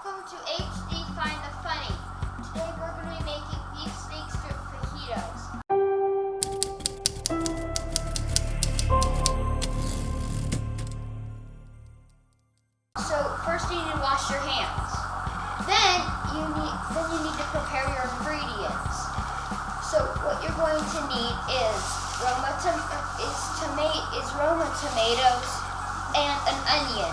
Welcome to HD Find the Funny. Today we're going to be making beef steak strip fajitas. So first you need to wash your hands. Then you need to prepare your ingredients. So what you're going to need is Roma tomatoes and an onion.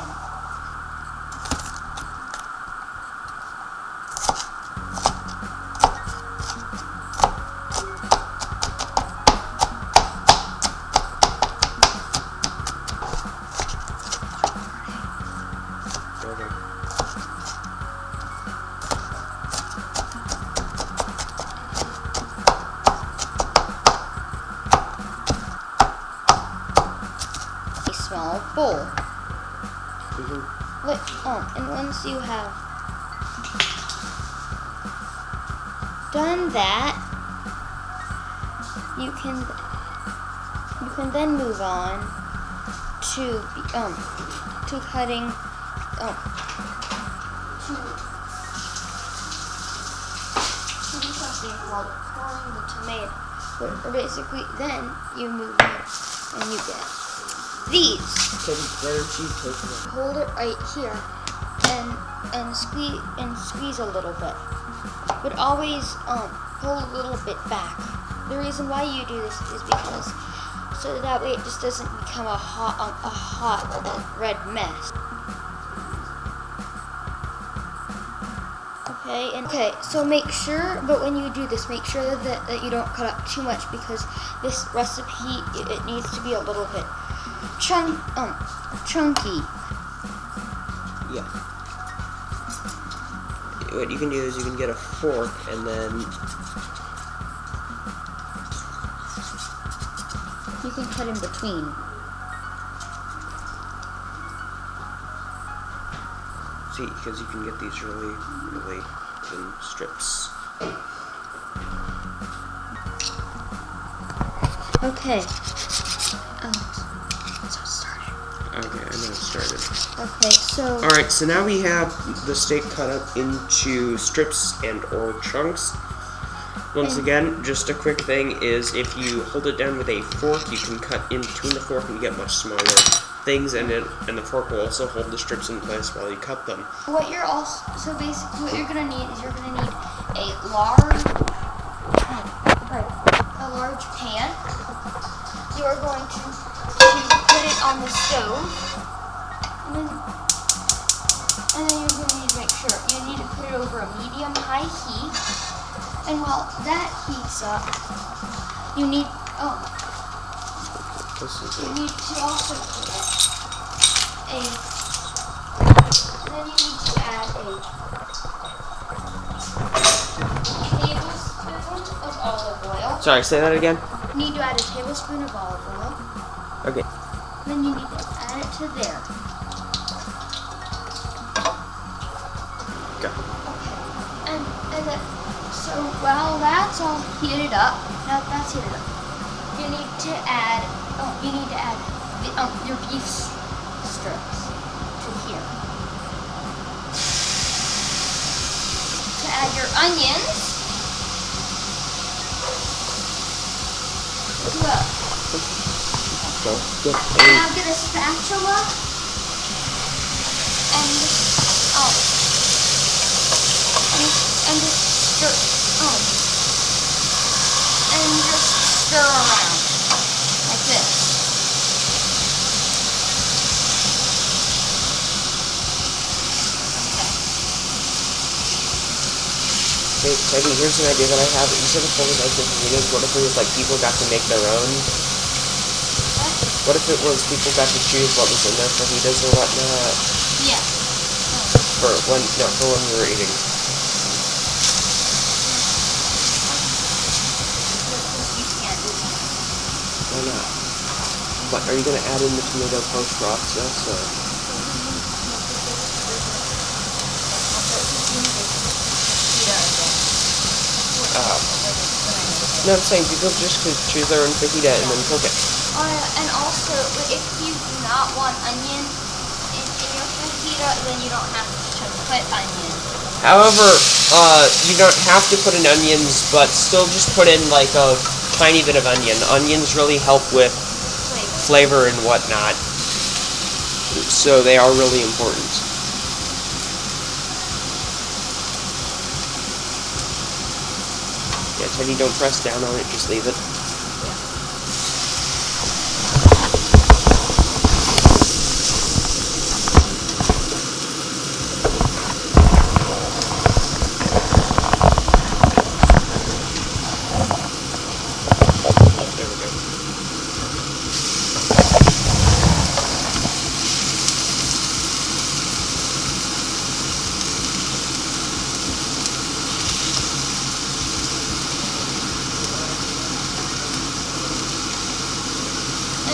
Small bowl. And once you have done that, you can then move on to cutting to do something called coring the tomato. But basically, then you move on and you get these. Hold it right here and squeeze a little bit, but always pull a little bit back. The reason why you do this is because so that way it just doesn't become a hot red mess. Okay, so make sure, but when you do this, make sure that you don't cut up too much, because this recipe, it needs to be a little bit chunky. Yeah. What you can do is you can get a fork and then you can cut in between. See, because you can get these really thin strips. Okay. Okay, I know it started. Okay, so... Alright, so now we have the steak cut up into strips and/or chunks. Once again, just a quick thing is if you hold it down with a fork, you can cut in between the fork and you get much smaller things, and the fork will also hold the strips in place while you cut them. So basically what you're going to need is a large pan. You are going to put it on the stove, and then you're going to need to make sure you need to put it over a medium-high heat. And while that heats up, you need to also add a tablespoon of olive oil. Sorry, say that again? You need to add a tablespoon of olive oil. Okay. Then you need to add it to there. Go. Okay. And then, so while that's all heated up, you need to add your beef strips to here. To add your onions. Look. Now get a spatula and just stir around like this. Hey, Peggy, here's an idea that I have. Instead of folding like different videos, what if it was like people got to make their own? What if it was people got to choose what was in their fajitas or whatnot? Yeah. For when we were eating. Why not? But are you gonna add in the tomato post-process or? No, I'm saying people just could choose their own fajita and then cook it. And also, if you do not want onion in your fajita, then you don't have to put onion. However, you don't have to put in onions, but still just put in like a tiny bit of onion. Onions really help with flavor and whatnot, so they are really important. Yeah, Teddy, don't press down on it, just leave it.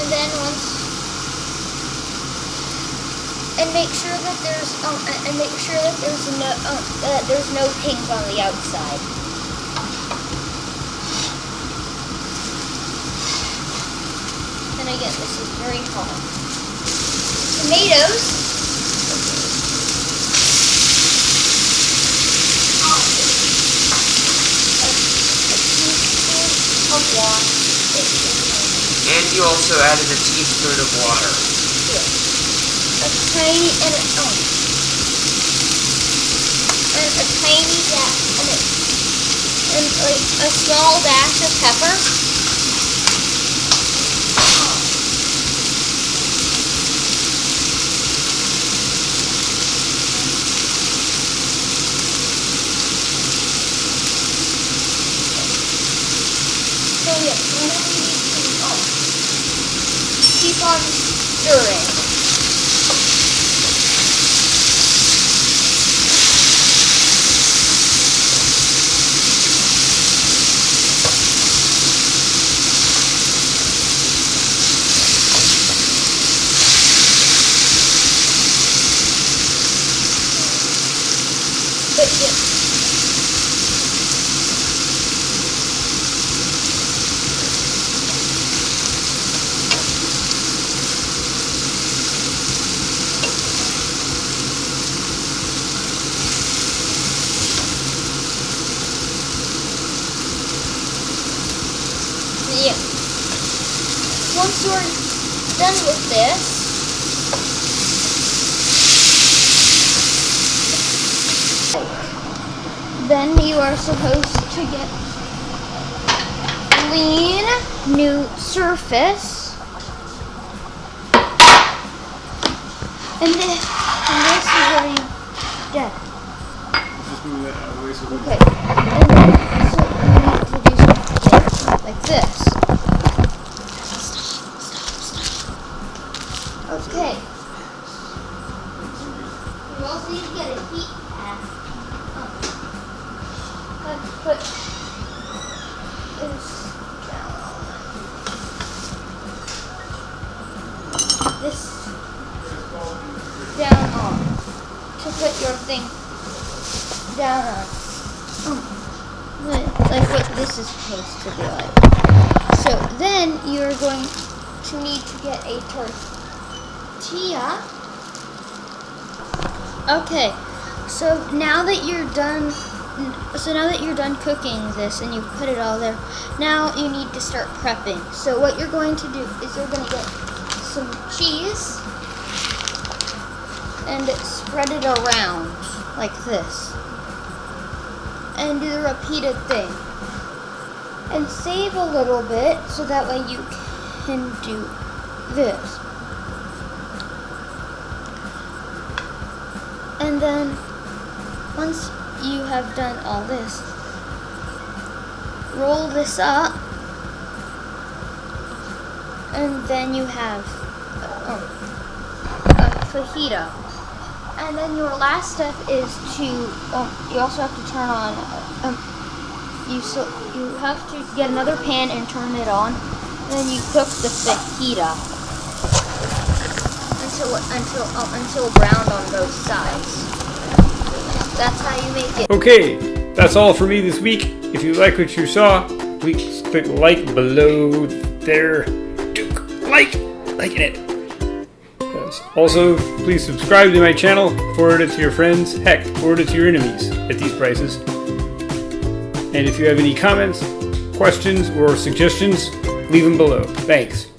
And then make sure that there's no pink on the outside. And again, this is very hot. Tomatoes. A teaspoon of water. And you also added a teaspoon of water. A tiny and a tiny and like a small dash of pepper. So yeah, and then we need to keep on stirring. Yeah. Once you're done with this, then you are supposed to get clean new surface, and this is where you get. Just move that out of the way so we Okay, and then so you need to do something like this. Okay. You also need to get a heat pad. Put this down on to put your thing down on. Like what this is supposed to be like. So then you're going to need to get a tortilla. Okay, so now that you're done cooking this and you put it all there, now you need to start prepping. So what you're going to do is you're going to get some cheese and spread it around like this. And do the repeated thing. And save a little bit so that way you can do this. And then once you have done all this, roll this up, and then you have a fajita. And then your last step is to, you also have to turn on, you have to get another pan and turn it on, and then you cook the fajita until browned on both sides. That's how you make it. Okay, that's all for me this week. If you like what you saw, please click like below there. Liking it. $5. Also, please subscribe to my channel, forward it to your friends, heck, forward it to your enemies at these prices. And if you have any comments, questions, or suggestions, leave them below. Thanks.